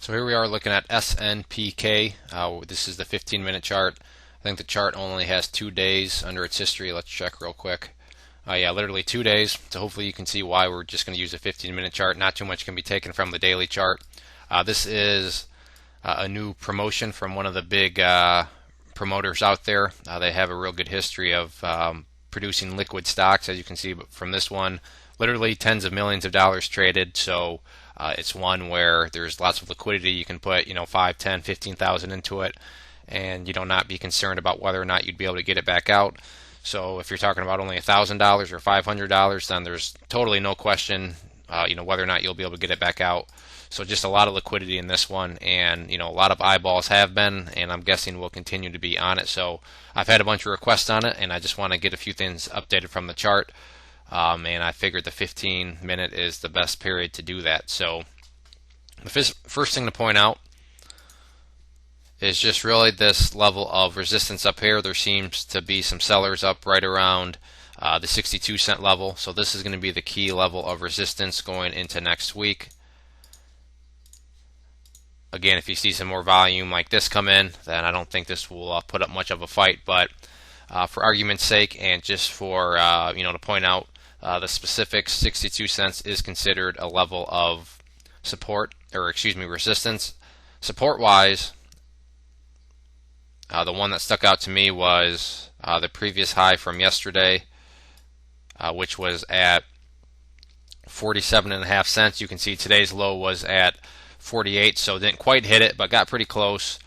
So here we are looking at SNPK. This is the 15-minute chart. I think the chart only has 2 days under its history. Let's check real quick. Yeah, literally 2 days. So hopefully you can see why we're just going to use a 15-minute chart. Not too much can be taken from the daily chart. This is a new promotion from one of the big promoters out there. They have a real good history of producing liquid stocks, as you can see from this one. Literally tens of millions of dollars traded. So it's one where there's lots of liquidity. You can put 5, 10, 15,000 into it, and not be concerned about whether or not you'd be able to get it back out. So if you're talking about only $1,000 or $500, then there's totally no question, whether or not you'll be able to get it back out. So just a lot of liquidity in this one, and a lot of eyeballs have been, and I'm guessing will continue to be on it. So I've had a bunch of requests on it, and I just want to get a few things updated from the chart. And I figured the 15-minute is the best period to do that. So the first thing to point out is just really this level of resistance up here. There seems to be some sellers up right around the 62-cent level. So this is going to be the key level of resistance going into next week. Again, if you see some more volume like this come in, then I don't think this will put up much of a fight. But for argument's sake, and just for to point out the specifics, 62 cents is considered a level of support, or resistance. Support-wise, the one that stuck out to me was the previous high from yesterday, which was at 47.5 cents. You can see today's low was at 48, so didn't quite hit it, but got pretty close.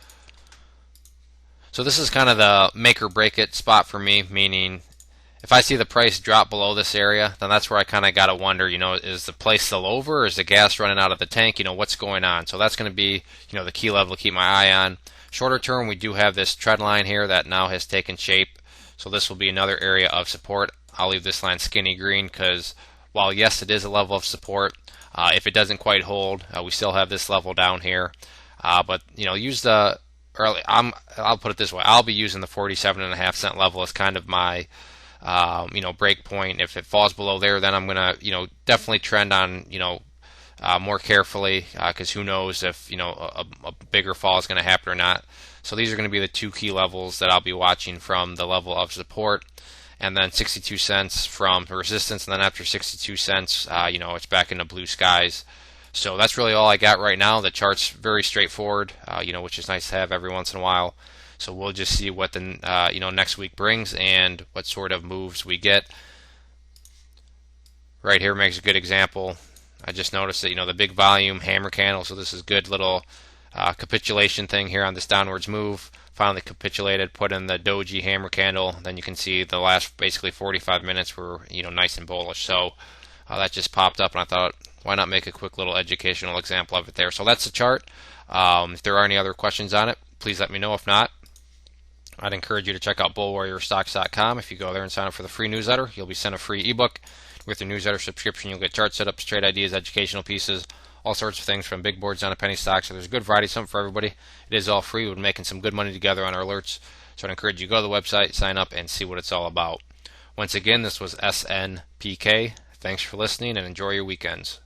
So this is kind of the make or break it spot for me, meaning if I see the price drop below this area, then that's where I kind of got to wonder, is the place still over, or is the gas running out of the tank? What's going on? So that's going to be, the key level to keep my eye on. Shorter term, we do have this trend line here that now has taken shape. So this will be another area of support. I'll leave this line skinny green because while yes, it is a level of support, if it doesn't quite hold, we still have this level down here. But use the I'll put it this way: I'll be using the 47.5 cent level as kind of my break point. If it falls below there, then I'm gonna definitely trend on more carefully, because who knows if a bigger fall is going to happen or not. So these are going to be the two key levels that I'll be watching from the level of support, and then 62 cents from resistance, and then after 62 cents, it's back into blue skies. So that's really all I got right now. The chart's very straightforward, which is nice to have every once in a while. So we'll just see what the next week brings and what sort of moves we get. Right here makes a good example. I just noticed that the big volume hammer candle. So this is good little capitulation thing here on this downwards move. Finally capitulated, put in the doji hammer candle. Then you can see the last basically 45 minutes were nice and bullish. So that just popped up, and I thought, why not make a quick little educational example of it there. So that's the chart. If there are any other questions on it, please let me know. If not, I'd encourage you to check out bullwarriorstocks.com. If you go there and sign up for the free newsletter, you'll be sent a free ebook. With your newsletter subscription, you'll get chart setups, trade ideas, educational pieces, all sorts of things from big boards down to penny stocks. So there's a good variety, something for everybody. It is all free. We're making some good money together on our alerts. So I'd encourage you to go to the website, sign up, and see what it's all about. Once again, this was SNPK. Thanks for listening, and enjoy your weekends.